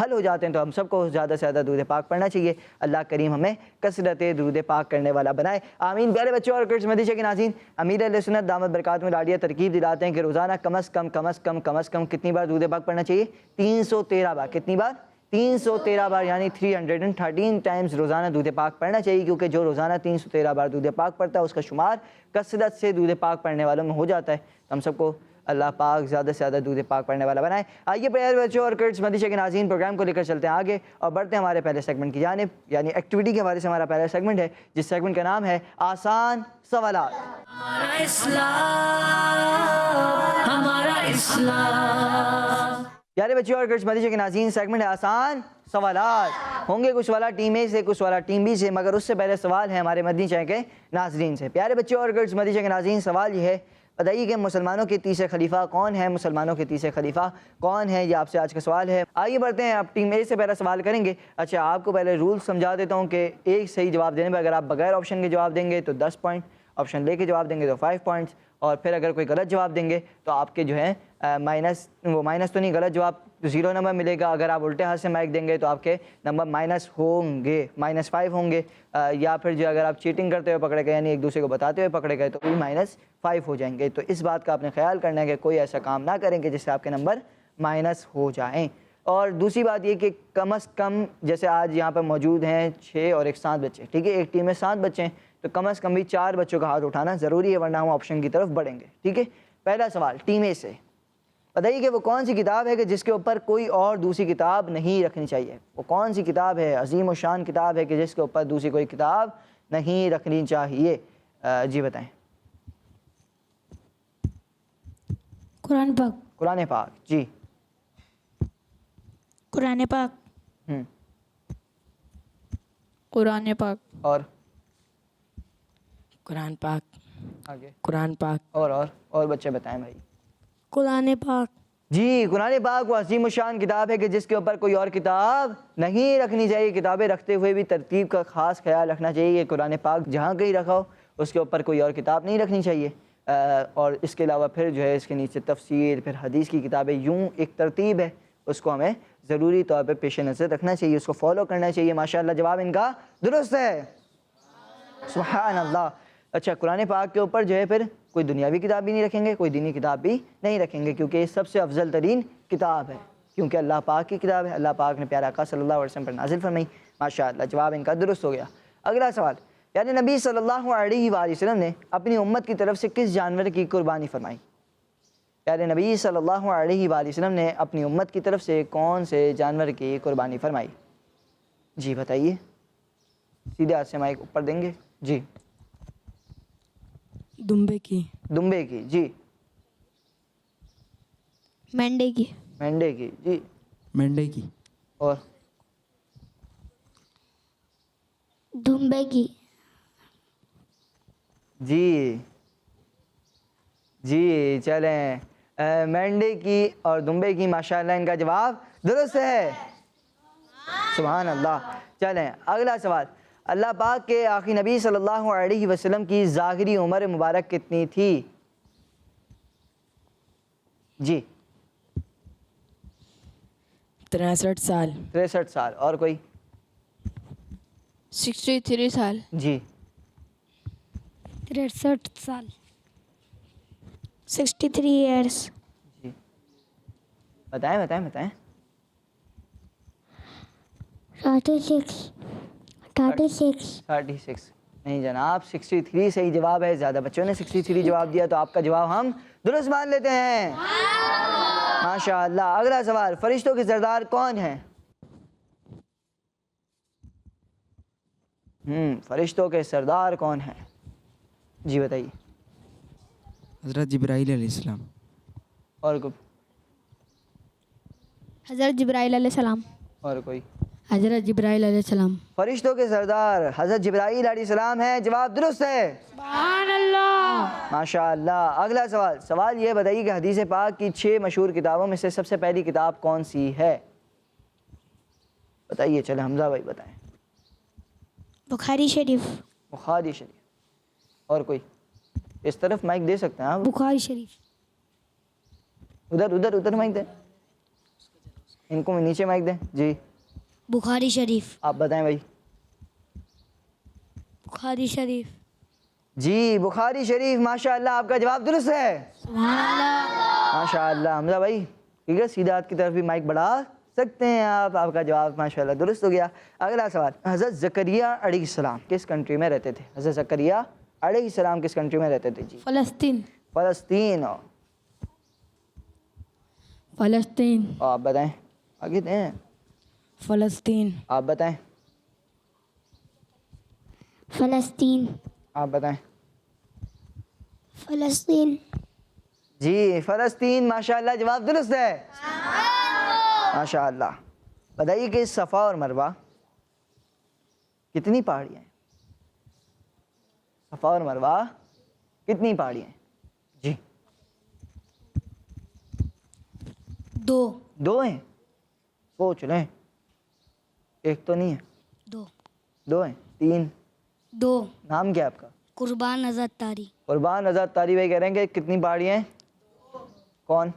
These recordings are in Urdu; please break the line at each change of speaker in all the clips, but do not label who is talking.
حل ہو جاتے ہیں تو ہم سب کو زیادہ سے زیادہ درود پاک پڑھنا چاہیے. اللہ کریم ہمیں کثرت درود پاک کرنے والا بنائے, آمین. پیارے بچوں اور کرٹس مدیشہ کے ناظرین, امیر علیہ سنت دامت برکاتہ العالیہ ترکیب دلاتے ہیں کہ روزانہ کم از کم کتنی بار درود پاک پڑھنا چاہیے؟ 313 بار. کتنی بار؟ 313 بار, یعنی 313 ٹائمز روزانہ درود پاک پڑھنا چاہیے, کیونکہ جو روزانہ 313 بار درود پاک پڑھتا ہے اس کا شمار کثرت سے درود پاک پڑھنے والوں میں ہو جاتا ہے. ہم سب کو اللہ پاک زیادہ سے زیادہ درود پاک پڑھنے والا بنائے. آئیے پیارے بچوں اور کرٹس مدیشہ کے ناظرین, پروگرام کو لے کر چلتے ہیں آگے اور بڑھتے ہیں ہمارے پہلے سیگمنٹ کی جانب, یعنی ایکٹیویٹی کے حوالے سے ہمارا پہلا سیگمنٹ ہے, جس سیگمنٹ کا نام ہے آسان سوالات.
ہمارا اسلام, ہمارا اسلام.
پیارے بچوں اور کرٹس مدیشہ کے ناظرین, سیگمنٹ ہے آسان سوالات. ہوں گے کچھ سوالات ٹیم اے سے, کچھ سوالات ٹیم بی سے, مگر اس سے پہلے سوال ہے ہمارے مدنی چینل کے ناظرین سے. پیارے بچوں اور کرٹس مدیشہ کے ناظرین, سوال یہ ہے, بتائیے کہ مسلمانوں کے تیسرے خلیفہ کون ہے؟ مسلمانوں کے تیسرے خلیفہ کون ہے؟ یہ آپ سے آج کا سوال ہے. آئیے بڑھتے ہیں, آپ ٹیم اے سے پہلا سوال کریں گے. اچھا, آپ کو پہلے رول سمجھا دیتا ہوں کہ ایک صحیح جواب دینے پر اگر آپ بغیر آپشن کے جواب دیں گے تو 10 پوائنٹ, آپشن لے کے جواب دیں گے تو 5 پوائنٹس, اور پھر اگر کوئی غلط جواب دیں گے تو آپ کے جو ہے مائنس تو نہیں, غلط جواب 0 نمبر ملے گا. اگر آپ الٹے ہاتھ سے مائک دیں گے تو آپ کے نمبر مائنس ہوں گے, -5 ہوں گے. یا پھر جو اگر آپ چیٹنگ کرتے ہوئے پکڑے گئے, یعنی ایک دوسرے کو بتاتے ہوئے پکڑے گئے, تو بھی -5 ہو جائیں گے. تو اس بات کا آپ نے خیال کرنا ہے کہ کوئی ایسا کام نہ کریں کہ جس سے آپ کے نمبر مائنس ہو جائیں. اور دوسری بات یہ کہ کم از کم, جیسے آج یہاں پہ موجود ہیں 6 اور ایک 7 بچے, ٹھیک ہے, ایک ٹیم میں 7 بچے ہیں, تو کم از کم بھی 4 بچوں کا ہاتھ اٹھانا ضروری ہے, ورنہ ہم آپشن کی طرف بڑھیں گے. ٹھیک ہے, پہلا سوال ٹیم اے سے, بتائیے کہ وہ کون سی کتاب ہے کہ جس کے اوپر کوئی اور دوسری کتاب نہیں رکھنی چاہیے؟ وہ کون سی کتاب ہے, عظیم و شان کتاب ہے کہ جس کے اوپر دوسری کوئی کتاب نہیں رکھنی چاہیے؟ جی بتائیں.
قرآن پاک.
قرآن پاک. جی.
قرآن پاک. قرآن پاک.
اور
قرآن پاک.
آگے.
قرآن پاک.
اور بچے بتائیں بھائی.
قرآن پاک.
جی, قرآن پاک وہ عظیم و شان کتاب ہے کہ جس کے اوپر کوئی اور کتاب نہیں رکھنی چاہیے. کتابیں رکھتے ہوئے بھی ترتیب کا خاص خیال رکھنا چاہیے کہ قرآن پاک جہاں کہیں رکھا ہو اس کے اوپر کوئی اور کتاب نہیں رکھنی چاہیے. اور اس کے علاوہ پھر جو ہے اس کے نیچے تفسیر, پھر حدیث کی کتابیں, یوں ایک ترتیب ہے, اس کو ہمیں ضروری طور پہ پیش نظر رکھنا چاہیے, اس کو فالو کرنا چاہیے. ماشاءاللہ جواب ان کا درست ہے, سبحان اللہ. اچھا, قرآن پاک کے اوپر جو ہے پھر کوئی دنیاوی کتاب بھی نہیں رکھیں گے, کوئی دینی کتاب بھی نہیں رکھیں گے, کیونکہ یہ سب سے افضل ترین کتاب ہے, کیونکہ اللہ پاک کی کتاب ہے. اللہ پاک نے پیارا آقا صلی اللہ علیہ وسلم پر نازل فرمائی. ماشاءاللہ جواب ان کا درست ہو گیا. اگلا سوال, یعنی نبی صلی اللہ علیہ وآلہ وسلم نے اپنی امت کی طرف سے کس جانور کی قربانی فرمائی؟ یعنی نبی صلی اللہ علیہ وآلہ وسلم نے اپنی امت کی طرف سے کون سے جانور کی قربانی فرمائی؟ جی بتائیے, سیدھے ہاتھ سے مائک اوپر دیں گے. جی.
دمبے کی.
دمبے کی. جی.
مینڈے کی.
مینڈے کی. جی.
مینڈے کی.
اور
دمبے کی.
جی جی چلیں, مینڈے کی اور دمبے کی. ماشاءاللہ ان کا جواب درست ہے, سبحان اللہ. چلیں اگلا سوال, اللہ پاک کے آخری نبی صلی اللہ علیہ وسلم کی ظاہری عمر مبارک کتنی تھی؟ جی.
63 سال.
63 سال. اور کوئی؟
63 سال.
جی.
63 سال. 63 ایئرس.
جی بتائیں بتائیں بتائیں. 36 نہیں جناب, 63 صحیح جواب ہے. زیادہ بچوں نے 63 جواب دیا تو آپ کا جواب ہم درست مان لیتے ہیں. ماشاءاللہ. اگلا سوال, فرشتوں کے سردار کون ہیں؟ فرشتوں کے سردار کون ہیں؟ جی بتائیے.
حضرت جبرائیل علیہ السلام.
اور کوئی؟
حضرت جبرائیل علیہ السلام.
اور کوئی؟
حضرت جبرائیل علیہ السلام.
فرشتوں کے سردار حضرت جبرائیل علیہ السلام ہیں. جواب درست ہے,
سبحان اللہ.
ماشاءاللہ. اگلا سوال, سوال یہ بتائیے کہ حدیث پاک کی 6 مشہور کتابوں میں سے سب سے پہلی کتاب کون سی ہے؟ بتائیے. چلے حمزہ بھائی بتائیں.
بخاری شریف.
بخاری شریف. اور کوئی؟ اس طرف مائک دے سکتے ہیں آپ,
بخاری شریف.
ادھر مائک دیں. ان کو نیچے مائک دیں. جی
بخاری شریف.
آپ بتائیں بھائی.
بخاری شریف.
جی بخاری شریف. ماشاء اللہ آپ کا جواب درست ہے.
سبحان اللہ.
ماشاء اللہ. حمزہ بھائی ٹھیک ہے, سیدھا ہاتھ کی طرف بھی مائک بڑھا سکتے ہیں آپ. آپ کا جواب ماشاء اللہ درست ہو گیا. اگلا سوال, حضرت زکریہ علیہ السلام کس کنٹری میں رہتے تھے؟ حضرت زکریہ علیہ السلام کس کنٹری میں رہتے تھے؟ جی
فلسطین.
فلسطین.
فلسطین.
آپ بتائیں. آگے دیں.
فلسطین.
آپ بتائیں.
فلسطین.
آپ بتائیں.
فلسطین.
جی فلسطین. ماشاء اللہ جواب درست ہے. ماشاء اللہ. بتائیے کہ صفا اور مروہ کتنی پہاڑیاں ہیں؟ صفا اور مروہ کتنی پہاڑیاں ہیں؟ جی
2.
2 ہیں. سوچ لیں, ایک تو نہیں ہے.
2.
2 ہیں. 3.
2.
نام کیا ہے آپ کا؟
قربان آزاد تاری.
قربان آزاد تاری بھائی کہہ رہے ہیں کہ کتنی پہاڑیاں ہیں؟ کون؟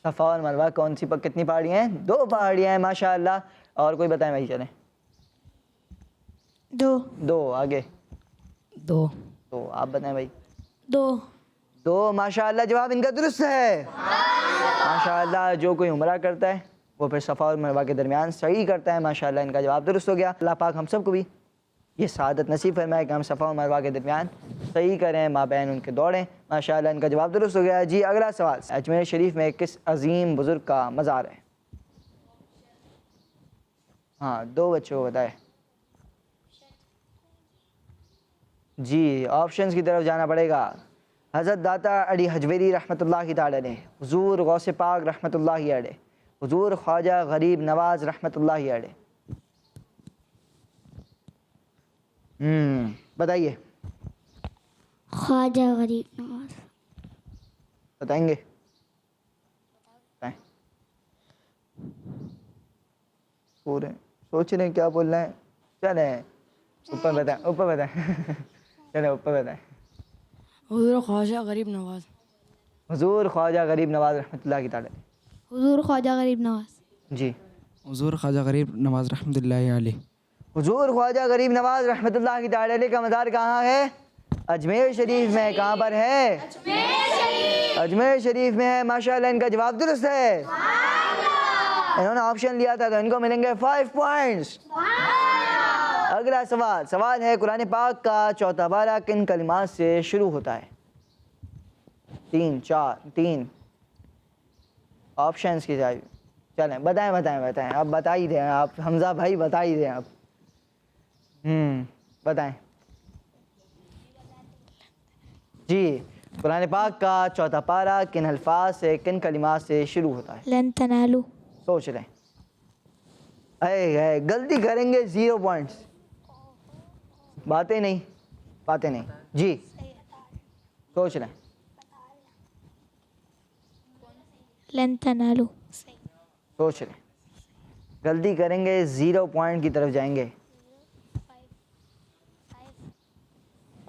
صفا اور مروہ کون سی کتنی پہاڑیاں ہیں؟ 2 پہاڑیاں ہیں. ماشاء اللہ. اور کوئی بتائیں بھائی. چلیں
2.
2. آگے
2.
2. آپ بتائیں بھائی.
2.
2. ماشاء اللہ جواب ان کا درست ہے. ماشاء اللہ. جو کوئی عمرہ کرتا ہے وہ پھر صفا اور مروہ کے درمیان سعی کرتا ہے. ماشاء اللہ ان کا جواب درست ہو گیا. اللہ پاک ہم سب کو بھی یہ سعادت نصیب فرمائے کہ ہم صفا و مروہ کے درمیان صحیح کریں, مابین ان کے دوڑیں. ماشاء اللہ ان کا جواب درست ہو گیا. جی اگلا سوال, اجمیر شریف میں کس عظیم بزرگ کا مزار ہے؟ ہاں 2 بچوں کو بتائے. جی آپشنز کی طرف جانا پڑے گا. حضرت داتا علی حجویری رحمۃ اللہ تعالی علیہ, حضور غوث پاک رحمۃ اللہ علیہ, حضور خواجہ غریب نواز رحمۃ اللہ علیہ. بتائیے.
خواجہ غریب نواز.
بتائیں گے؟ بتائیں. پورے سوچ رہے ہیں کیا بول رہے ہیں. چلیں اوپر بتائیں. اوپر بتائیں. چلیں اوپر بتائیں.
حضور خواجہ غریب نواز.
حضور خواجہ غریب نواز رحمۃ اللہ کی تعالی.
حضور خواجہ غریب نواز.
جی
حضور خواجہ غریب نواز رحمۃ اللہ علیہ.
حضور خواجہ غریب نواز رحمۃ اللہ کی تعالی علیہ کا مزار کہاں ہے؟ اجمیر شریف میں. کہاں پر ہے؟ اجمیر شریف میں ہے. ماشاء اللہ ان کا جواب درست ہے. انہوں نے آپشن لیا تھا تو ان کو ملیں گے 5 پوائنٹس. اگلا سوال ہے قرآن پاک کا چوتھا پارہ کن کلمات سے شروع ہوتا ہے؟ 3 آپشنز کی جائے. چلیں بتائیں. آپ بتا ہی دیں. آپ حمزہ بھائی بتا ہی دیں. آپ بتائیں. جی قرآن پاک کا چوتھا پارہ کن الفاظ سے کن کلمات سے شروع ہوتا ہے؟
لن تنالو.
سوچ لیں. غلطی کریں گے 0 پوائنٹس. باتیں نہیں. جی سوچ لیں.
لن تنالو.
سوچ لیں. غلطی کریں گے 0 پوائنٹ کی طرف جائیں گے.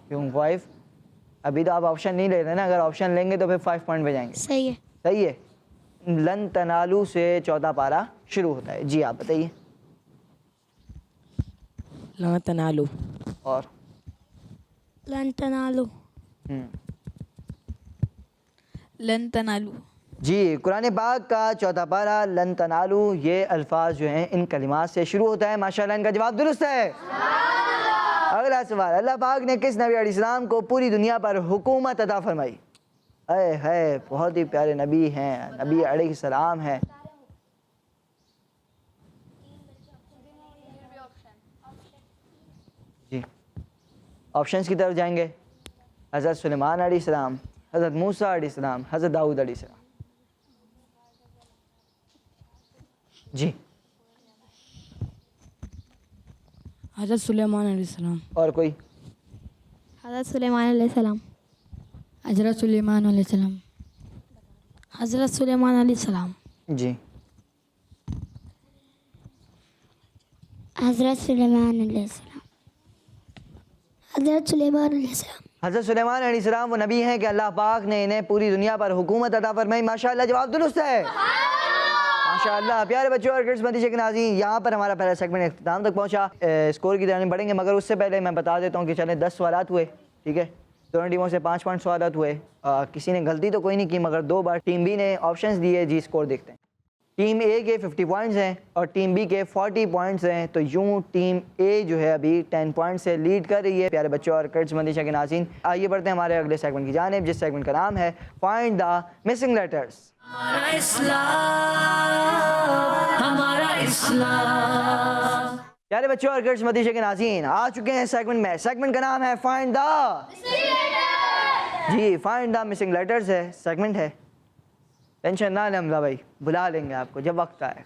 کیوں 5؟ ابھی تو آپ آپشن نہیں لے رہے نا. اگر آپشن لیں گے تو پھر 5 پوائنٹ پہ جائیں گے. صحیح ہے. لن تنالو سے چوتھا پارہ شروع ہوتا ہے. جی آپ بتائیے.
لا تنالو.
اور
لن تنالو.
لن تنالو.
جی قرآن پاک کا چوتھا پارہ لن تنالو یہ الفاظ جو ہیں ان کلمات سے شروع ہوتا ہے. ماشاءاللہ ان کا جواب درست ہے. اگلا سوال, اللہ پاک نے کس نبی علیہ السلام کو پوری دنیا پر حکومت عطا فرمائی؟ بہت ہی پیارے نبی ہیں, نبی علیہ السلام ہیں. جی آپشنز کی طرف جائیں گے. حضرت سلیمان علیہ السلام, حضرت موسیٰ علیہ السلام, حضرت داؤد علیہ السلام. جی
حضرت سلیمان علیہ السلام.
اور کوئی؟
حضرت سلیمان علیہ السلام.
حضرت سلیمان علیہ السلام.
حضرت سلیمان علیہ السلام.
جی
حضرت سلیمان علیہ السلام. حضرت سلیمان علیہ السلام.
حضرت سلیمان علیہ السلام وہ نبی ہیں کہ اللہ پاک نے انہیں پوری دنیا پر حکومت عطا فرمائی. ماشاءاللہ جواب درست ہے. ماشاءاللہ. پیارے بچوں اور کرس مدیشے کے ناظرین, یہاں پر ہمارا پہلا سیگمنٹ اختتام تک پہنچا. اسکور کی جانب بڑھیں گے, مگر اس سے پہلے میں بتا دیتا ہوں کہ چلیں 10 سوالات ہوئے, ٹھیک ہے. دونوں ٹیموں سے 5 سوالات ہوئے. کسی نے غلطی تو کوئی نہیں کی, مگر 2 بار ٹیم بی نے آپشنز دیے. جی اسکور دیکھتے ہیں. ٹیم اے کے 50 پوائنٹس ہیں اور ٹیم بی کے 40 پوائنٹس ہیں, تو یوں ٹیم اے جو ہے ابھی 10 پوائنٹ سے لیڈ کر رہی ہے. پیارے بچوں اور کرٹس مندیشہ کے ناظرین, آئیے بڑھتے ہیں ہمارے اگلے سیگمنٹ کی جانب, جس سیگمنٹ کا نام ہے فائنڈ دا مسنگ لیٹرز.
ہمارا اسلام, ہمارا اسلام.
پیارے بچوں اور کرٹس مندیشہ کے ناظرین, آ چکے ہیں سیگمنٹ میں. سیگمنٹ کا نام ہے فائنڈ دا, جی فائنڈ دا مسنگ لیٹرز ہے سیگمنٹ ہے. ٹینشن نہ لیں حمزہ بھائی, بلا لیں گے آپ کو جب وقت آئے گا,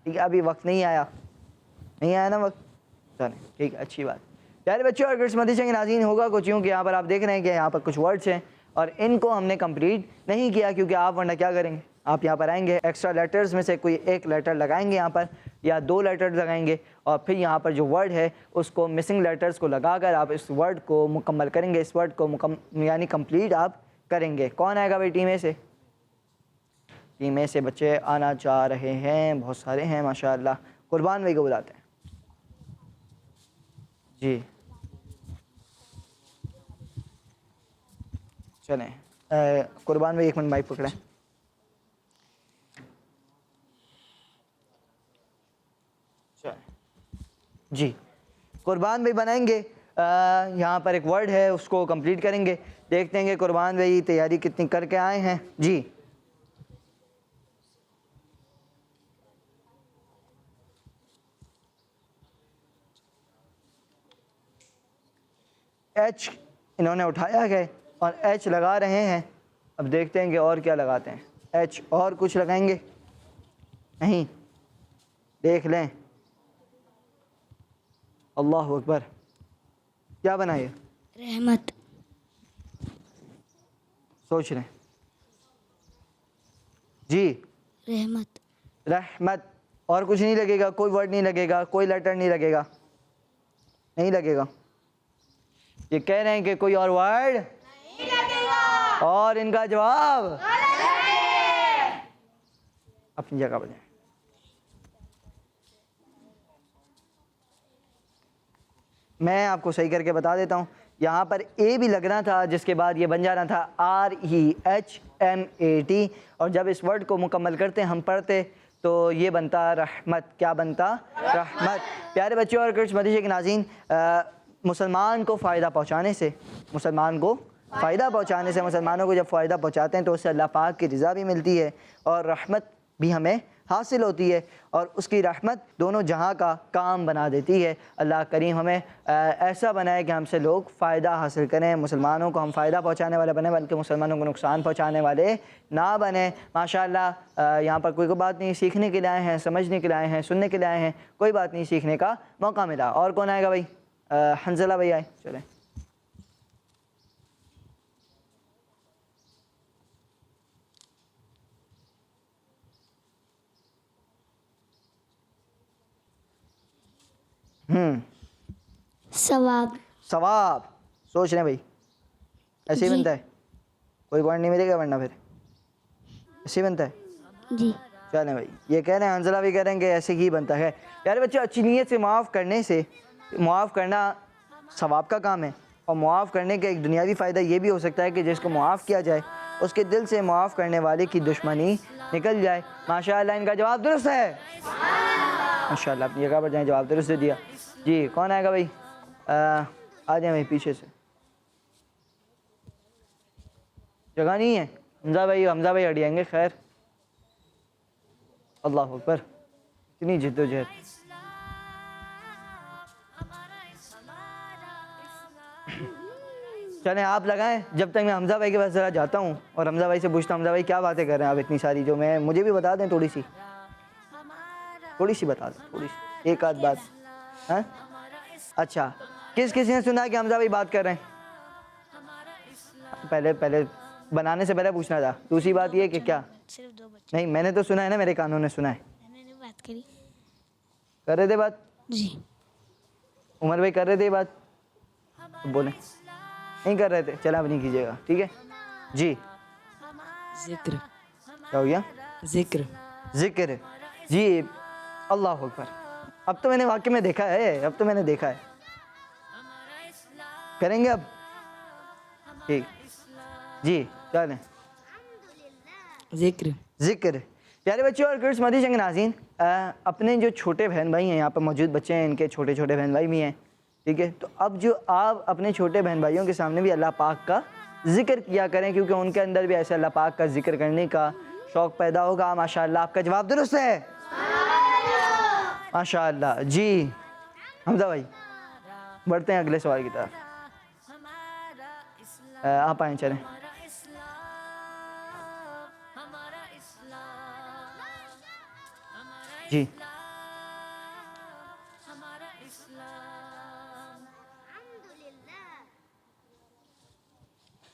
ٹھیک ہے. ابھی وقت نہیں آیا نا وقت, چلیں ٹھیک ہے, اچھی بات. پیارے بچوں اور کرٹس مدیشہ کے ناظرین, ہوگا کچھ یوں کہ یہاں پر آپ دیکھ رہے ہیں کہ یہاں پر کچھ ورڈس ہیں اور ان کو ہم نے کمپلیٹ نہیں کیا, کیونکہ آپ ورنہ کیا کریں گے, آپ یہاں پر آئیں گے, ایکسٹرا لیٹرز میں سے کوئی ایک لیٹر لگائیں گے یہاں پر, یا 2 لیٹر لگائیں گے, اور پھر یہاں پر جو ورڈ ہے اس کو مسنگ لیٹرز کو لگا کر آپ اس ورڈ کو مکمل کریں گے, اس ورڈ کو یعنی کمپلیٹ آپ کریں گے. کون آئے گا بھائی ٹیم اے سے؟ ٹیم اے سے بچے آنا چاہ رہے ہیں, بہت سارے ہیں ماشاءاللہ. قربان بھائی کو بلاتے ہیں. جی چلیں, قربان بھائی 1 منٹ مائک پکڑیں. جی قربان بھائی بنائیں گے, یہاں پر ایک ورڈ ہے اس کو کمپلیٹ کریں گے. دیکھتے ہیں کہ قربان بھائی تیاری کتنی کر کے آئے ہیں. جی ایچ انہوں نے اٹھایا ہے اور ایچ لگا رہے ہیں. اب دیکھتے ہیں کہ اور کیا لگاتے ہیں. ایچ اور کچھ لگائیں گے؟ نہیں, دیکھ لیں. اللہ اکبر, کیا بنائے؟
رحمت.
سوچ رہے ہیں. جی
رحمت.
رحمت. اور کچھ نہیں لگے گا, کوئی ورڈ نہیں لگے گا, کوئی لیٹر نہیں لگے گا, نہیں لگے گا. یہ کہہ رہے ہیں کہ کوئی اور ورڈ نہیں لگے گا, اور ان کا جواب اپنی جگہ پر جائیں. میں آپ کو صحیح کر کے بتا دیتا ہوں. یہاں پر اے بھی لگنا تھا, جس کے بعد یہ بن جانا تھا REHMAT, اور جب اس ورڈ کو مکمل کرتے ہم پڑھتے تو یہ بنتا رحمت. کیا بنتا؟ رحمت. پیارے بچوں اور کرٹس مدیشہ کے ناظرین, مسلمان کو فائدہ پہنچانے سے, مسلمانوں کو جب فائدہ پہنچاتے ہیں تو اس سے اللہ پاک کی رضا بھی ملتی ہے اور رحمت بھی ہمیں حاصل ہوتی ہے, اور اس کی رحمت دونوں جہاں کا کام بنا دیتی ہے. اللہ کریم ہمیں ایسا بنائے کہ ہم سے لوگ فائدہ حاصل کریں, مسلمانوں کو ہم فائدہ پہنچانے والے بنیں, بلکہ مسلمانوں کو نقصان پہنچانے والے نہ بنیں. ماشاءاللہ یہاں پر کوئی بات نہیں, سیکھنے کے لیے آئے ہیں, سمجھنے کے لیے آئے ہیں, سننے کے لیے آئے ہیں, کوئی بات نہیں, سیکھنے کا موقع ملا. اور کون آئے گا بھائی؟ حنزلہ بھائی آئے, چلیں.
ثواب.
ثواب. سوچ رہے ہیں بھائی, ایسے ہی بنتا ہے, کوئی پوائنٹ نہیں ملے گا ورنہ پھر ایسے ہی بنتا ہے.
جی
چلیں بھائی, یہ کہہ رہے ہیں, حنزلہ بھی کہہ رہے ہیں کہ ایسے ہی بنتا ہے. پیارے بچوں, اچھی نیت سے معاف کرنا ثواب کا کام ہے, اور معاف کرنے کا ایک دنیاوی فائدہ یہ بھی ہو سکتا ہے کہ جس کو معاف کیا جائے اس کے دل سے معاف کرنے والے کی دشمنی نکل جائے. ماشاءاللہ ان کا جواب درست ہے. ماشاءاللہ اپنی جگہ پر جائیں, جواب درست دے دیا. جی کون آئے گا بھائی؟ آ جائیں بھائی پیچھے سے, جگہ نہیں ہے. حمزہ بھائی ہٹ جائیں گے. خیر, اللہ اکبر, اتنی جد و جہد. چلیں آپ لگائیں, جب تک میں حمزہ بھائی کے پاس ذرا جاتا ہوں اور حمزہ بھائی سے پوچھتا ہوں, حمزہ بھائی کیا باتیں کر رہے ہیں آپ اتنی ساری, جو مجھے بھی بتا دیں, تھوڑی سی بتا دیں, تھوڑی سی ایک آدھ بات. ہاں اچھا, کس نے سنا کہ حمزہ بھائی بات کر رہے ہیں؟ پہلے بنانے سے پہلے پوچھنا تھا. دوسری بات یہ کہ کیا
صرف 2 بچے
نہیں, میں نے تو سنا ہے نا, میرے کانوں نے سنا ہے.
میں نے بات کری.
کر رہے تھے بات؟
جی
عمر بھائی کر رہے تھے بات, بولیں. نہیں کر رہے تھے؟ چلیں اب نہیں کیجیے گا، ٹھیک ہے جی.
ذکر
کیا ہو گیا؟
ذکر
ذکر. جی اللہ اکبر. اب تو میں نے واقعی میں دیکھا ہے، کریں گے اب؟ ٹھیک جی چلیں.
ذکر
ذکر. پیارے بچوں اور کرس مدی چنگ ناظرین، اپنے جو چھوٹے بہن بھائی ہیں، یہاں پر موجود بچے ہیں، ان کے چھوٹے چھوٹے بہن بھائی بھی ہیں، ٹھیک ہے. تو اب جو آپ اپنے چھوٹے بہن بھائیوں کے سامنے بھی اللہ پاک کا ذکر کیا کریں، کیونکہ ان کے اندر بھی ایسے اللہ پاک کا ذکر کرنے کا شوق پیدا ہوگا. ماشاء اللہ آپ کا جواب درست ہے، ماشاء اللہ. جی حمزہ بھائی بڑھتے ہیں اگلے سوال کی طرف. آپ آئیں چلیں. جی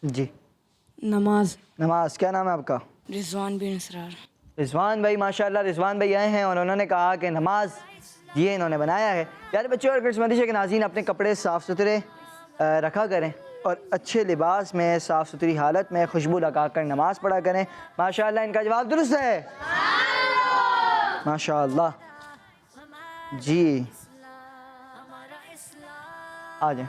جی
نماز.
نماز. کیا نام ہے آپ کا؟
رضوان بن اسرار.
رضوان بھائی. ماشاء اللہ رضوان بھائی آئے ہیں اور انہوں نے کہا کہ نماز یہ انہوں نے بنایا ہے. پیارے بچوں اور کرسمتی کے ناظرین، اپنے کپڑے صاف ستھرے رکھا کریں اور اچھے لباس میں صاف ستھری حالت میں خوشبو لگا کر نماز پڑھا کریں. ماشاء اللہ ان کا جواب درست ہے، ماشاء اللہ. جی آ جائیں.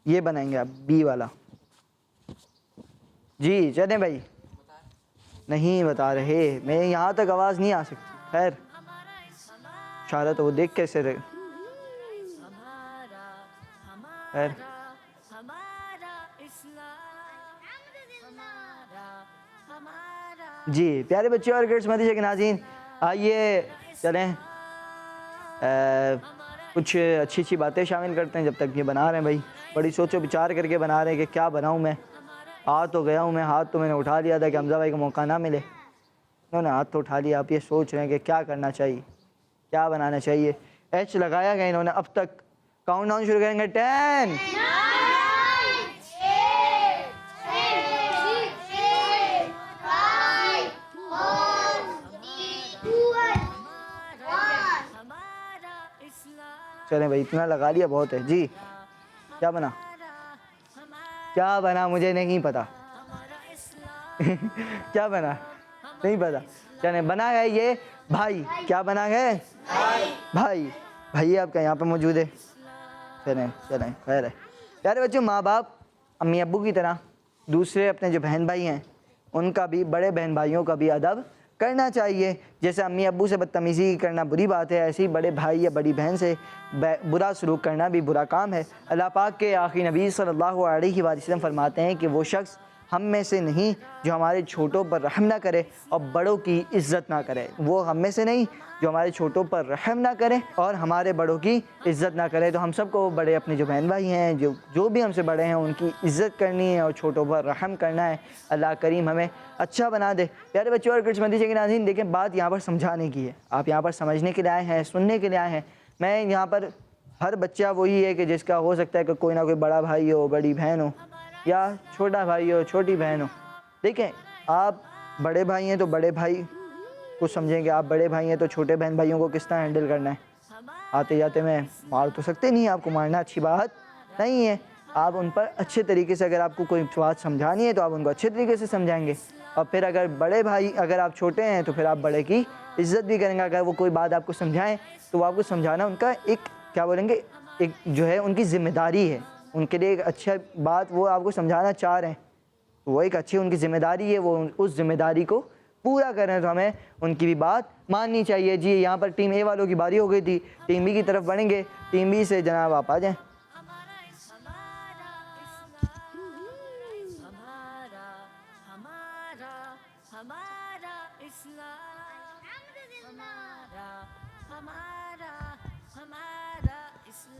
یہ بنائیں گے آپ بی والا. جی چلیں بھائی. نہیں بتا رہے، میں یہاں تک آواز نہیں آ سکتی. خیر اشارہ تو وہ دیکھ کیسے رہے. خیر جی پیارے بچے اور گرڈس مدیشہ کے ناظرین، آئیے چلیں کچھ اچھی اچھی باتیں شامل کرتے ہیں جب تک یہ بنا رہے ہیں. بھائی بڑی سوچو بچار کر کے بنا رہے ہیں کہ کیا بناؤں میں. تو گیا ہوں میں، ہاتھ تو میں نے اٹھا لیا تھا کہ حمزہ بھائی کو موقع نہ ملے. انہوں نے ہاتھ تو اٹھا لیا. آپ یہ سوچ رہے ہیں کہ کیا کرنا چاہیے، کیا بنانا چاہیے. ایچ لگایا گیا انہوں نے. اب تک کاؤنٹ ڈاؤن شروع کریں گے. 10 چلیں بھائی اتنا لگا لیا بہت ہے. جی کیا بنا؟ کیا بنا مجھے نہیں پتا. کیا بنا نہیں پتا. چلیں بنا ہے یہ بھائی. کیا بنا ہے؟ بھائی. بھائی آپ کا یہاں پہ موجود ہے. چلیں چلیں خیر ہے. پیارے بچوں، ماں باپ امی ابو کی طرح دوسرے اپنے جو بہن بھائی ہیں ان کا بھی، بڑے بہن بھائیوں کا بھی ادب کرنا چاہیے. جیسے امی ابو سے بدتمیزی کرنا بری بات ہے، ایسے ہی بڑے بھائی یا بڑی بہن سے برا سلوک کرنا بھی برا کام ہے. اللہ پاک کے آخری نبی صلی اللہ علیہ وآلہ وسلم فرماتے ہیں کہ وہ شخص ہم میں سے نہیں جو ہمارے چھوٹوں پر رحم نہ کرے اور بڑوں کی عزت نہ کرے. وہ ہم میں سے نہیں جو ہمارے چھوٹوں پر رحم نہ کرے اور ہمارے بڑوں کی عزت نہ کرے. تو ہم سب کو بڑے اپنے جو بہن بھائی ہیں، جو بھی ہم سے بڑے ہیں، ان کی عزت کرنی ہے اور چھوٹوں پر رحم کرنا ہے. اللہ کریم ہمیں اچھا بنا دے. پیارے بچوں اور کرس مدیشہ کے ناظرین، دیکھیں بات یہاں پر سمجھانے کی ہے. آپ یہاں پر سمجھنے کے لیے آئے ہیں، سننے کے لیے آئے ہیں. میں یہاں پر ہر بچہ وہی ہے کہ جس کا ہو سکتا ہے کہ کوئی نہ کوئی بڑا بھائی ہو، بڑی بہن ہو، یا چھوٹا بھائی ہو، چھوٹی بہن ہو. دیکھیں آپ بڑے بھائی ہیں تو بڑے بھائی کو سمجھیں گے. آپ بڑے بھائی ہیں تو چھوٹے بہن بھائیوں کو کس طرح ہینڈل کرنا ہے. آتے جاتے میں مار تو سکتے نہیں، آپ کو مارنا اچھی بات نہیں ہے. آپ ان پر اچھے طریقے سے، اگر آپ کو کوئی بات سمجھانی ہے تو آپ ان کو اچھے طریقے سے سمجھائیں گے. اور پھر اگر بڑے بھائی، اگر آپ چھوٹے ہیں تو پھر آپ بڑے کی عزت بھی کریں گے. اگر وہ کوئی بات آپ کو سمجھائیں تو وہ آپ کو سمجھانا ان کا ایک کیا بولیں گے، ایک جو ہے ان کی ذمہ داری ہے. ان کے لیے ایک اچھا بات وہ آپ کو سمجھانا چاہ رہے ہیں، وہ ایک اچھی ان کی ذمہ داری ہے. وہ اس ذمہ داری کو پورا کریں تو ہمیں ان کی بھی بات ماننی چاہیے. جی یہاں پر ٹیم اے والوں کی باری ہو گئی تھی، ٹیم بی کی طرف بڑھیں گے. ٹیم بی سے جناب آپ آ جائیں.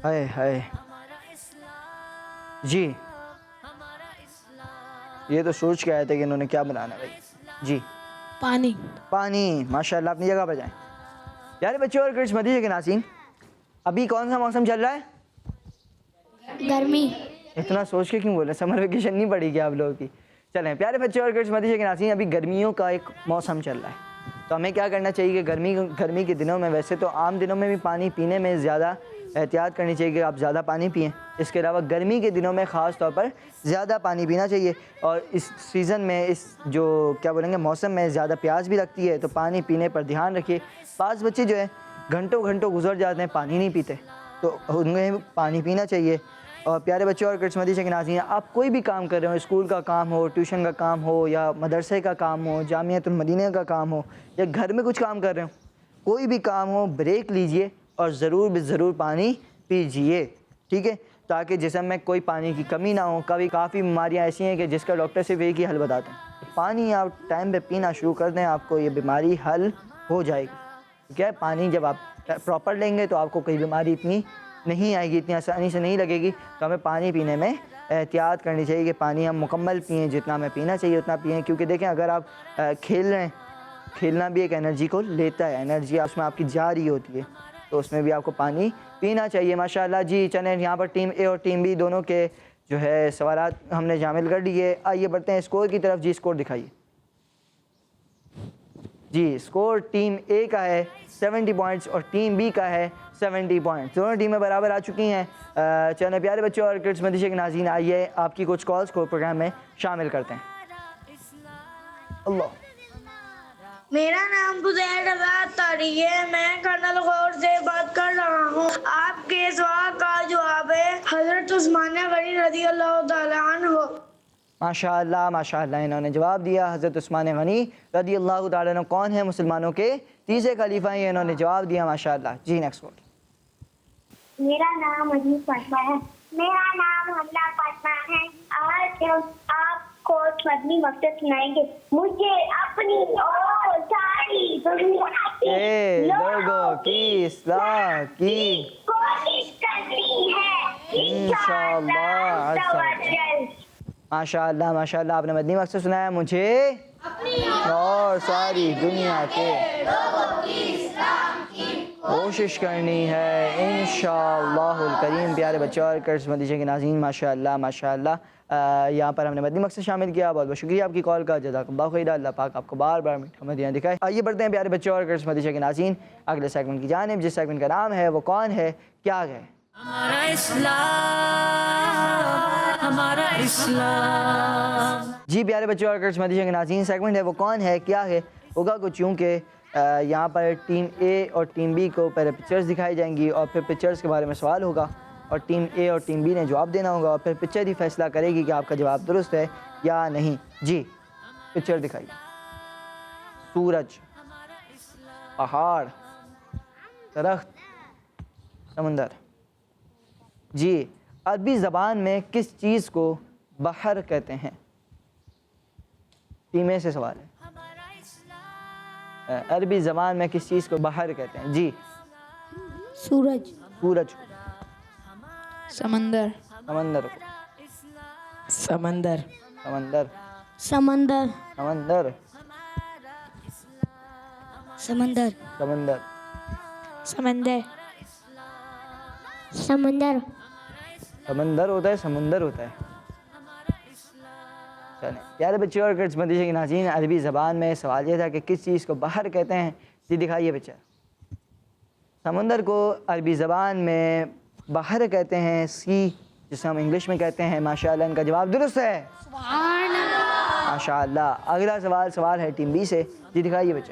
ہائے ہائے. جی یہ تو سوچ کے آئے تھے کہ انہوں نے کیا بنانا ہے. بھائی جی
پانی.
پانی. ماشاء اللہ اپنی جگہ پر جائیں. پیارے بچوں اور کرس مدیشہ کے ناظرین، ابھی کون سا موسم چل رہا ہے؟
گرمی.
اتنا سوچ کے کیوں بول رہے ہیں؟ سمر ویکیشن نہیں پڑی گی آپ لوگوں کی؟ چلیں پیارے بچے اور کرس مدیشہ کے ناظرین، ابھی گرمیوں کا ایک موسم چل رہا ہے، تو ہمیں کیا کرنا چاہیے کہ گرمی کے دنوں میں، ویسے تو عام دنوں میں بھی پانی پینے میں زیادہ احتیاط کرنی چاہیے کہ آپ زیادہ پانی پئیں، اس کے علاوہ گرمی کے دنوں میں خاص طور پر زیادہ پانی پینا چاہیے، اور اس سیزن میں، اس جو کیا بولیں گے موسم میں زیادہ پیاس بھی لگتی ہے، تو پانی پینے پر دھیان رکھیے۔ بعض بچے جو ہے گھنٹوں گزر جاتے ہیں پانی نہیں پیتے، تو انہیں پانی پینا چاہیے۔ اور پیارے بچے اور کرس مدیشہ کے ناظرین، آپ کوئی بھی کام کر رہے ہو، اسکول کا کام ہو، ٹیوشن کا کام ہو، یا مدرسے کا کام ہو، جامعۃ المدینہ کا کام ہو، یا گھر میں کچھ کام کر رہے ہو، کوئی بھی کام ہو بریک لیجئے اور ضرور پانی پیجئے، ٹھیک ہے، تاکہ جسم میں کوئی پانی کی کمی نہ ہو۔ کافی بیماریاں ایسی ہیں کہ جس کا ڈاکٹر صرف ایک ہی حل بتاتے ہیں، پانی آپ ٹائم پہ پینا شروع کر دیں، آپ کو یہ بیماری حل ہو جائے گی، ٹھیک ہے۔ پانی جب آپ پراپر لیں گے تو آپ کو کوئی بیماری اتنی نہیں آئے گی، اتنی آسانی سے نہیں لگے گی۔ تو ہمیں پانی پینے میں احتیاط کرنی چاہیے کہ پانی ہم مکمل پئیں، جتنا ہمیں پینا چاہیے اتنا پئیں، کیونکہ دیکھیں اگر آپ کھیل رہے ہیں، کھیلنا بھی ایک انرجی کو لیتا ہے، انرجی اس میں آپ کی جا رہی ہوتی ہے، تو اس میں بھی آپ کو پانی پینا چاہیے ماشاءاللہ۔ جی چلیں، یہاں پر ٹیم اے اور ٹیم بی دونوں کے جو ہے سوالات ہم نے شامل کر لیے۔ آئیے بڑھتے ہیں اسکور کی طرف۔ جی اسکور دکھائیے۔ جی اسکور ٹیم اے کا ہے 70 پوائنٹس اور ٹیم بی کا ہے 70 پوائنٹس، دونوں ٹیمیں برابر آ چکی ہیں۔ چلیں پیارے بچوں اور کرس مدیشہ کے ناظرین، آئیے آپ کی کچھ کالز کو پروگرام میں شامل کرتے ہیں۔ اللہ،
میرا نام بزیر رضا طاری ہے، میں کرنل غور سے بات کر رہا ہوں۔ آپ کے سوال کا جواب ہے حضرت عثمان غنی رضی اللہ تعالیٰ عنہ۔
ماشاءاللہ انہوں نے جواب دیا، حضرت عثمان غنی رضی اللہ تعالیٰ عنہ کون ہیں؟ مسلمانوں کے تیسرے خلیفہ ہیں، انہوں نے جواب دیا ماشاءاللہ۔ جی نیکسٹ ورڈ۔
میرا نام عزیز فاطمہ ہے۔ میرا نام حملہ فاطمہ ہے۔ آج ہم آپ کو مدنی مقصد سنائیں گے۔ مجھے اپنی اور ساری دنیا کے
لوگوں کی اصلاح کی
کوشش کرنی ہے
انشاءاللہ عز و جل۔ ماشاءاللہ آپ نے مدنی مقصد سنایا، مجھے اور ساری دنیا کے کوشش کرنی ہے انشاءاللہ الکریم۔ پیارے بچوں اور کرس مدیشہ کے ناظرین، ماشاءاللہ یہاں پر ہم نے مدنی مقصد شامل کیا۔ بہت بہت شکریہ آپ کی کال کا، جزاک اللہ خیر۔ اللہ پاک آپ کو بار بار میٹھا مدینہ دکھائے۔ آئیے بڑھتے ہیں پیارے بچوں اور کرس مدیشہ کے ناظرین اگلے سیگمنٹ کی جانب، جس سیگمنٹ کا نام ہے وہ کون ہے کیا ہے۔
ہمارا اسلام۔
جی پیارے بچوں اور کرس مدیشہ کے ناظرین، سیگمنٹ ہے وہ کون ہے کیا ہے، ہوگا کچھ یوں کہ یہاں پر ٹیم اے اور ٹیم بی کو پہلے پکچرز دکھائی جائیں گی، اور پھر پکچرز کے بارے میں سوال ہوگا، اور ٹیم اے اور ٹیم بی نے جواب دینا ہوگا، اور پھر پکچر ہی فیصلہ کرے گی کہ آپ کا جواب درست ہے یا نہیں۔ جی پکچر دکھائیے۔ سورج، پہاڑ، درخت، سمندر۔ جی عربی زبان میں کس چیز کو بحر کہتے ہیں؟ ٹیم اے سے سوال ہے، عربی زبان میں کس چیز کو بحر کہتے ہیں؟ جی
سورج،
سورج،
سمندر،
سمندر کو،
سمندر،
سمندر،
سمندر،
سمندر،
سمندر،
سمندر،
سمندر، سمندر،
سمندر ہوتا ہے، سمندر ہوتا ہے۔ چلیں پیارے بچے اور کرس مدیشہ کے ناظرین، عربی زبان میں سوال یہ تھا کہ کس چیز کو بحر کہتے ہیں۔ جی دکھائیے بچہ۔ سمندر کو عربی زبان میں بحر کہتے ہیں، سی، جسے ہم انگلش میں کہتے ہیں۔ ماشاءاللہ ان کا جواب درست ہے، ماشاءاللہ۔ اگلا سوال ہے ٹیم بی سے۔ جی دکھائیے بچہ۔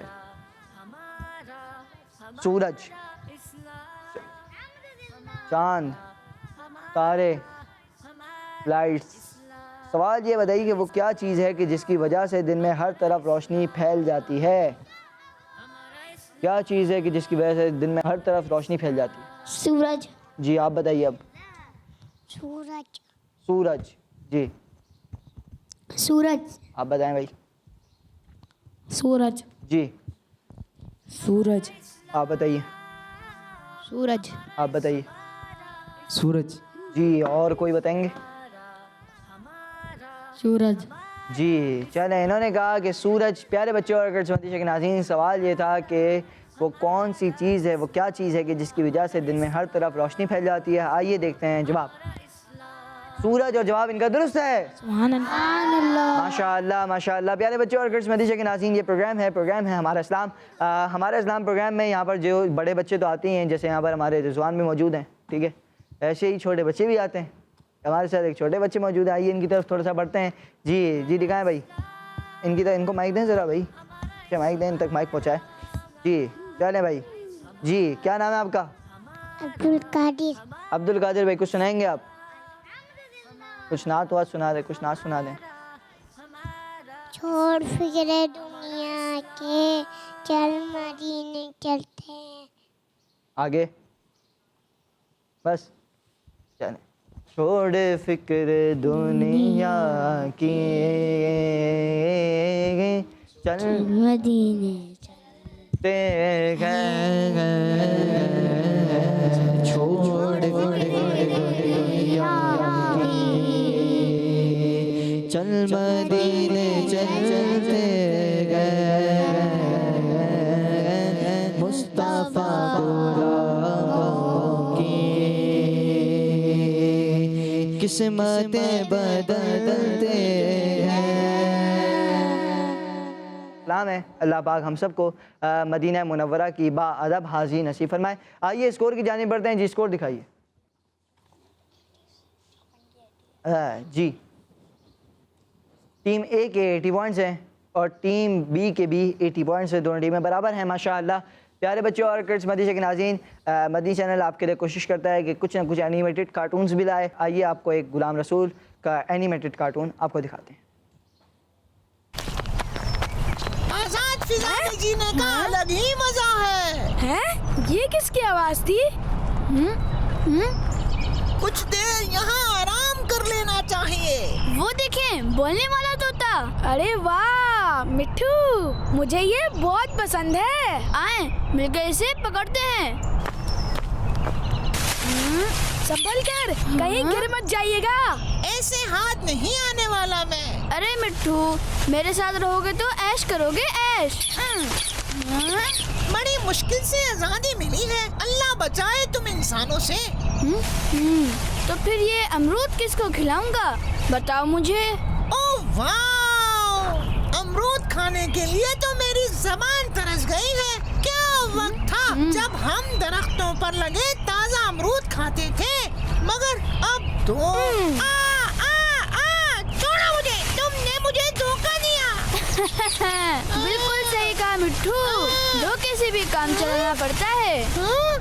سورج، چاند، تارے، لائٹس۔ سوال یہ بتائیے کہ وہ کیا چیز ہے کہ جس کی وجہ سے دن میں ہر طرف روشنی پھیل جاتی ہے؟ کیا چیز ہے کہ جس کی وجہ سے دن میں ہر طرف روشنی پھیل جاتی ہے؟
سورج،
جی آپ بتائیے اب۔
سورج،
سورج، جی
سورج،
آپ بتائیں بھائی۔
سورج،
جی
سورج،
آپ بتائیے،
سورج،
آپ بتائیے۔
سورج،
جی اور کوئی بتائیں گے؟
سورج،
جی چلیں، انہوں نے کہا کہ سورج۔ پیارے بچوں اور کرس مدیشہ کے ناظرین، سوال یہ تھا کہ وہ کون سی چیز ہے، وہ کیا چیز ہے کہ جس کی وجہ سے دن میں ہر طرف روشنی پھیل جاتی ہے۔ آئیے دیکھتے ہیں جواب۔ سورج، اور جواب ان کا درست ہے.
سبحان اللہ.
ماشاء اللہ ماشاء اللہ. پیارے بچے اور کرس مدیشہ کے ناظرین، یہ پروگرام ہے ہمارا اسلام. ہمارا اسلام پروگرام میں یہاں پر جو بڑے بچے تو آتے ہیں، جیسے یہاں پر ہمارے رضوان بھی موجود ہیں، ٹھیک ہے، ایسے ہی چھوٹے بچے بھی آتے ہیں. ہمارے ساتھ ایک چھوٹے بچے موجود ہیں، آئیے ان کی طرف تھوڑا سا بڑھتے ہیں. جی دکھائیں بھائی ان کی طرف، ان کو مائک دیں ذرا بھائی، کیا مائک دیں، ان تک مائک پہنچائے. جی چلیں بھائی. جی کیا نام ہے آپ کا؟ عبد القادر بھائی. کچھ سنائیں گے آپ؟ کچھ نعت وعت سنا دیں، کچھ نعت سنا دیں.
چھوڑ فکر دنیا کے چل مدینے چلتے ہیں.
آگے بس چلیں. چھوڑ فکر دنیا کی چل
مدینے
چلتے ہیں. چھوڑ فکر دنیا کی چل مدینے چلتے گئے. مصطفیٰ قسمتیں بدلتے ہیں. سلام ہے. اللہ پاک ہم سب کو مدینہ منورہ کی با ادب حاضری نصیب فرمائے. آئیے اسکور کی جانب بڑھتے ہیں. جی اسکور دکھائیے. جی ٹیم اے کے 80 پوائنٹس ہیں اور ٹیم بی کے بھی 80 پوائنٹس ہیں. دونوں ٹیمیں برابر ہیں ماشاءاللہ. پیارے بچوں اور کرٹس مدیشہ کے ناظرین، مدنی چینل آپ کے لیے کوشش کرتا ہے کہ کچھ نہ کچھ اینیمیٹڈ کارٹونز بھی لائے. آئیے آپ کو ایک غلام رسول کا اینیمیٹڈ کارٹون آپ کو دکھاتے ہیں.
آزاد فضا میں جینے کا الگ ہی مزہ ہے.
یہ کس کی آواز تھی؟
کچھ دیر یہاں آرام کر لینا چاہیے.
وہ دیکھیں بولنے والا طوطا. ارے واہ مٹھو، مجھے یہ بہت پسند ہے. آئیں مل کر اسے پکڑتے ہیں. سنبھل کر، کہیں گر مت جائیے گا.
ایسے ہاتھ نہیں آنے والا میں.
ارے مٹھو، میرے ساتھ رہو گے تو ایش کرو گے ایش.
بڑی مشکل سے آزادی ملی ہے. اللہ بچائے تم انسانوں سے.
تو پھر یہ امرود کس کو کھلاؤں گا؟ بتاؤ مجھے.
او واو، امرود کھانے کے لیے تو میری زبان ترس گئی ہے. کیا وقت تھا جب ہم درختوں پر لگے تازہ امرود کھاتے تھے، مگر اب تو چھوڑو مجھے، تم نے مجھے دھوکہ دیا.
بالکل صحیح کہا مٹھو، دھوکے سے بھی کام چلانا پڑتا ہے.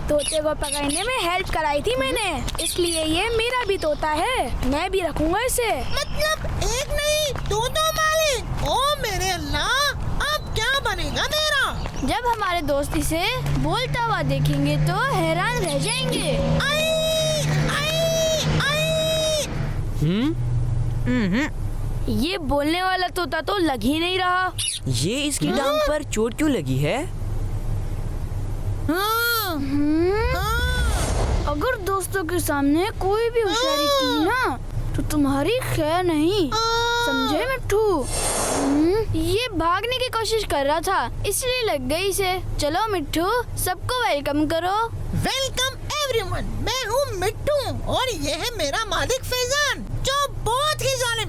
طوطے کو پکڑنے میں ہیلپ کرائی تھی میں نے، اس لیے یہ میرا بھی طوطا ہے. میں بھی رکھوں گا اسے.
مطلب ایک نہیں دو مالک. او میرے اللہ، اب کیا بنے گا میرا؟
جب ہمارے دوستی سے بولتا ہوا دیکھیں گے تو حیران رہ جائیں گے. یہ بولنے والا طوطا تو لگ ہی نہیں رہا.
یہ اس کی ٹانگ پر چوٹ کیوں لگی ہے؟
اگر دوستوں کے سامنے کوئی بھی ہوشیاری کی نا تو تمہاری خیر نہیں، سمجھے مٹھو؟ یہ بھاگنے کی کوشش کر رہا تھا اس لیے لگ گئی اسے. چلو مٹھو، سب کو ویلکم کرو.
Welcome every one. میں ہوں مٹھو اور یہ ہے میرا مالک فیضان، جو بہت ہی ظالم،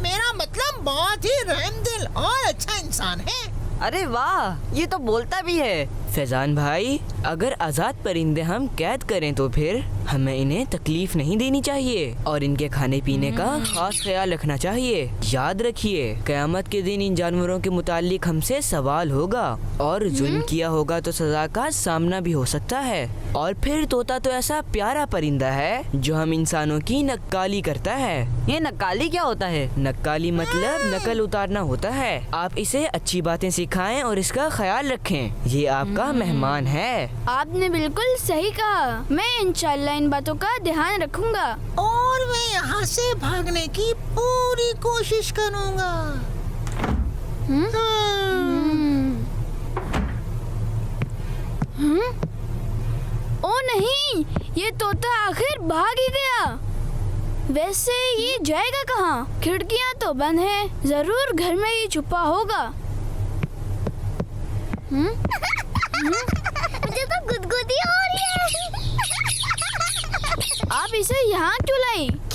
میرا مطلب بہت ہی رحم دل اور اچھا انسان ہے.
ارے واہ، یہ تو بولتا بھی ہے. فیضان بھائی، اگر آزاد پرندے ہم قید کریں تو پھر ہمیں انہیں تکلیف نہیں دینی چاہیے اور ان کے کھانے پینے کا خاص خیال رکھنا چاہیے. یاد رکھیے، قیامت کے دن ان جانوروں کے متعلق ہم سے سوال ہوگا اور ظلم کیا ہوگا تو سزا کا سامنا بھی ہو سکتا ہے. اور پھر طوطا تو ایسا پیارا پرندہ ہے جو ہم انسانوں کی نقالی کرتا ہے. یہ نقالی کیا ہوتا ہے؟ نقالی مطلب نقل اتارنا ہوتا ہے. آپ اسے اچھی باتیں سکھائیں اور اس کا خیال رکھیں. یہ آپ کا مہمان ہے.
آپ نے بالکل صحیح کہا. میں انشاءاللہ ان باتوں کا دھیان رکھوں گا
اور میں یہاں سے بھاگنے کی پوری کوشش کروں گا.
او نہیں، یہ طوطا آخر بھاگ ہی گیا. ویسے یہ جائے گا کہاں؟ کھڑکیاں تو بند ہیں، ضرور گھر میں ہی چھپا ہوگا.
مجھے تو گدگدی ہو رہی ہے.
آپ اسے یہاں کیوں لائی؟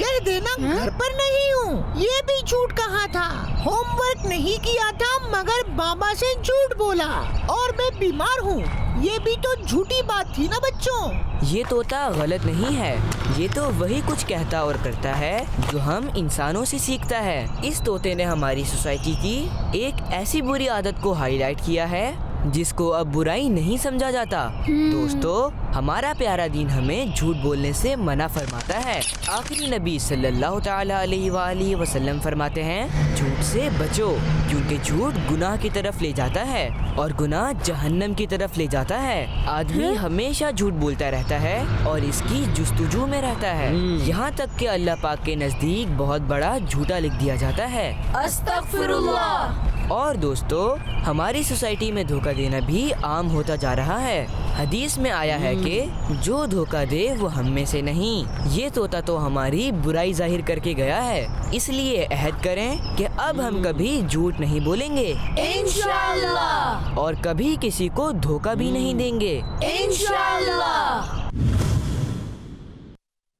کہہ دینا گھر پر نہیں ہوں یہ بھی جھوٹ کہا تھا. ہوم ورک نہیں کیا تھا مگر بابا سے جھوٹ بولا. اور میں بیمار ہوں یہ بھی تو جھوٹی بات تھی نا بچوں.
یہ طوطا غلط نہیں ہے, یہ تو وہی کچھ کہتا اور کرتا ہے جو ہم انسانوں سے سیکھتا ہے. اس طوطے نے ہماری سوسائٹی کی ایک ایسی بری عادت کو ہائی لائٹ کیا ہے جس کو اب برائی نہیں سمجھا جاتا. دوستو, ہمارا پیارا دین ہمیں جھوٹ بولنے سے منع فرماتا ہے. آخری نبی صلی اللہ تعالی علیہ وآلہ وسلم فرماتے ہیں, جھوٹ سے بچو کیونکہ جھوٹ گناہ کی طرف لے جاتا ہے اور گناہ جہنم کی طرف لے جاتا ہے. آدمی ہمیشہ جھوٹ بولتا رہتا ہے اور اس کی جستجو میں رہتا ہے, یہاں تک کہ اللہ پاک کے نزدیک بہت بڑا جھوٹا لکھ دیا جاتا ہے.
استغفر اللہ.
اور دوستو, ہماری سوسائٹی میں دھوکہ دینا بھی عام ہوتا جا رہا ہے. حدیث میں آیا ہے کہ جو دھوکہ دے وہ ہم میں سے نہیں. یہ طوطا تو ہماری برائی ظاہر کر کے گیا ہے, اس لیے عہد کریں کہ اب ہم کبھی جھوٹ نہیں بولیں گے
انشاءاللہ,
اور کبھی کسی کو دھوکہ بھی نہیں دیں گے
انشاءاللہ.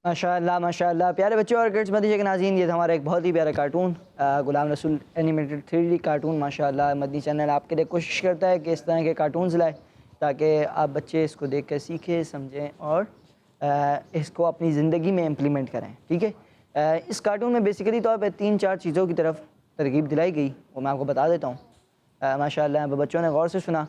ماشاء اللہ پیارے بچوں اور کڈس مدنی کے ناظرین, یہ تھا ہمارا ایک بہت ہی پیارا کارٹون غلام رسول اینیمیٹڈ 3D کارٹون. ماشاءاللہ مدنی چینل آپ کے لیے کوشش کرتا ہے کہ اس طرح کے کارٹونز لائے تاکہ آپ بچے اس کو دیکھ کر سیکھیں, سمجھیں اور اس کو اپنی زندگی میں امپلیمنٹ کریں. ٹھیک ہے, اس کارٹون میں بیسیکلی طور پہ 3-4 چیزوں کی طرف ترغیب دلائی گئی, وہ میں آپ کو بتا دیتا ہوں. ماشاءاللہ بچوں نے غور سے سنا,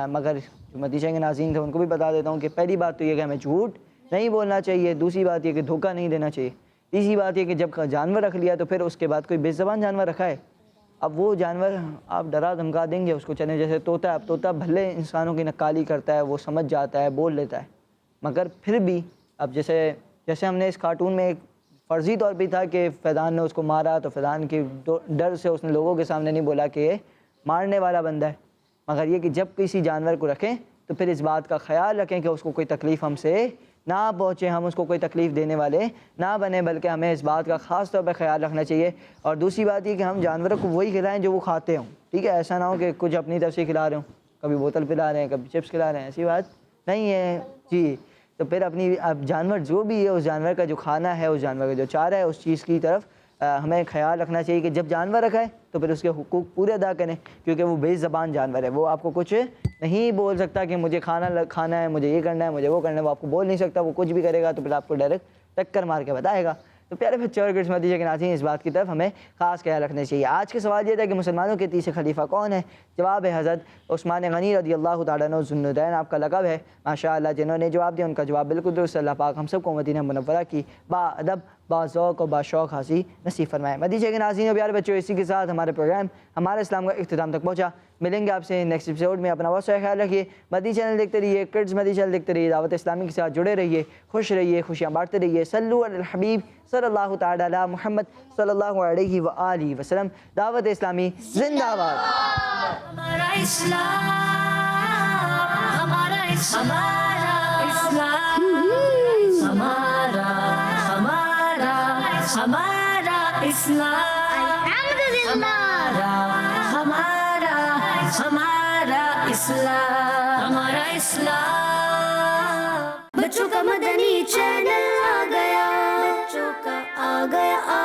مگر جو مدنی چینل کے ناظرین تھے ان کو بھی بتا دیتا ہوں کہ پہلی بات تو یہ کہ ہمیں جھوٹ نہیں بولنا چاہیے. دوسری بات یہ کہ دھوکہ نہیں دینا چاہیے. تیسری بات یہ کہ جب جانور رکھ لیا تو پھر اس کے بعد کوئی بے زبان جانور رکھا ہے, اب وہ جانور آپ ڈرا دھمکا دیں گے اس کو, چلیں جیسے طوطا, اب طوطا بھلے انسانوں کی نقالی کرتا ہے, وہ سمجھ جاتا ہے, بول لیتا ہے, مگر پھر بھی اب جیسے ہم نے اس کارٹون میں ایک فرضی طور پہ تھا کہ فیضان نے اس کو مارا تو فیضان کے ڈر سے اس نے لوگوں کے سامنے نہیں بولا کہ یہ مارنے والا بندہ ہے, مگر یہ کہ جب کسی جانور کو رکھیں تو پھر اس بات کا خیال رکھیں کہ اس کو کوئی تکلیف ہم سے نہ پہنچے, ہم اس کو کوئی تکلیف دینے والے نہ بنیں, بلکہ ہمیں اس بات کا خاص طور پہ خیال رکھنا چاہیے. اور دوسری بات یہ کہ ہم جانوروں کو وہی کھلائیں جو وہ کھاتے ہوں. ٹھیک ہے, ایسا نہ ہو کہ کچھ اپنی طرف سے کھلا رہے ہوں, کبھی بوتل پلا رہے ہیں, کبھی چپس کھلا رہے ہیں, ایسی بات نہیں ہے جی. تو پھر اب جانور جو بھی ہے اس جانور کا جو کھانا ہے, اس جانور کا جو چارہ ہے, اس چیز کی طرف ہمیں خیال رکھنا چاہیے کہ جب جانور رکھا ہے تو پھر اس کے حقوق پورے ادا کریں, کیونکہ وہ بے زبان جانور ہے. وہ آپ کو کچھ نہیں بول سکتا کہ مجھے کھانا ہے, مجھے یہ کرنا ہے, مجھے وہ کرنا ہے, وہ آپ کو بول نہیں سکتا. وہ کچھ بھی کرے گا تو پھر آپ کو ڈائریکٹ ٹکر مار کے بتائے گا. تو پیارے بچے اور کڈس مدنی کے ناظرین, اس بات کی طرف ہمیں خاص خیال رکھنا چاہیے. آج کے سوال یہ تھا کہ مسلمانوں کے تیسرے خلیفہ کون ہے؟ جواب ہے حضرت عثمان غنی رضی اللہ تعالیٰ عنہ ذو النورین, آپ کا لقب ہے. ماشاءاللہ جنہوں نے جواب دیا ان کا جواب بالکل درست. اللہ پاک ہم سب کو مدینہ منورہ کی با ادب, با ذوق اور با شوق حاصل نصیب فرمائے. مدنی کے ناظرین اور پیارے بچوں, اسی کے ساتھ ہمارے پروگرام ہمارے اسلام کا اختتام تک پہنچا. ملیں گے آپ سے نیکسٹ ایپیسوڈ میں. اپنا بہت سارا خیال رکھیے. مدنی چینل دیکھتے رہیے, کڈز مدنی چینل دیکھتے رہیے, دعوت اسلامی کے ساتھ جڑے رہیے, خوش رہیے, خوشیاں بانٹتے رہیے. صلو علی الحبیب صلی اللہ تعالی علی محمد صلی اللہ علیہ وآلہ وسلم. دعوت اسلامی زندہ باد.
ہمارا اسلام, ہمارا اسلام, ہمارا اسلام, ہمارا اسلام. بچوں کا مدنی چینل آ گیا, بچوں کا آ گیا.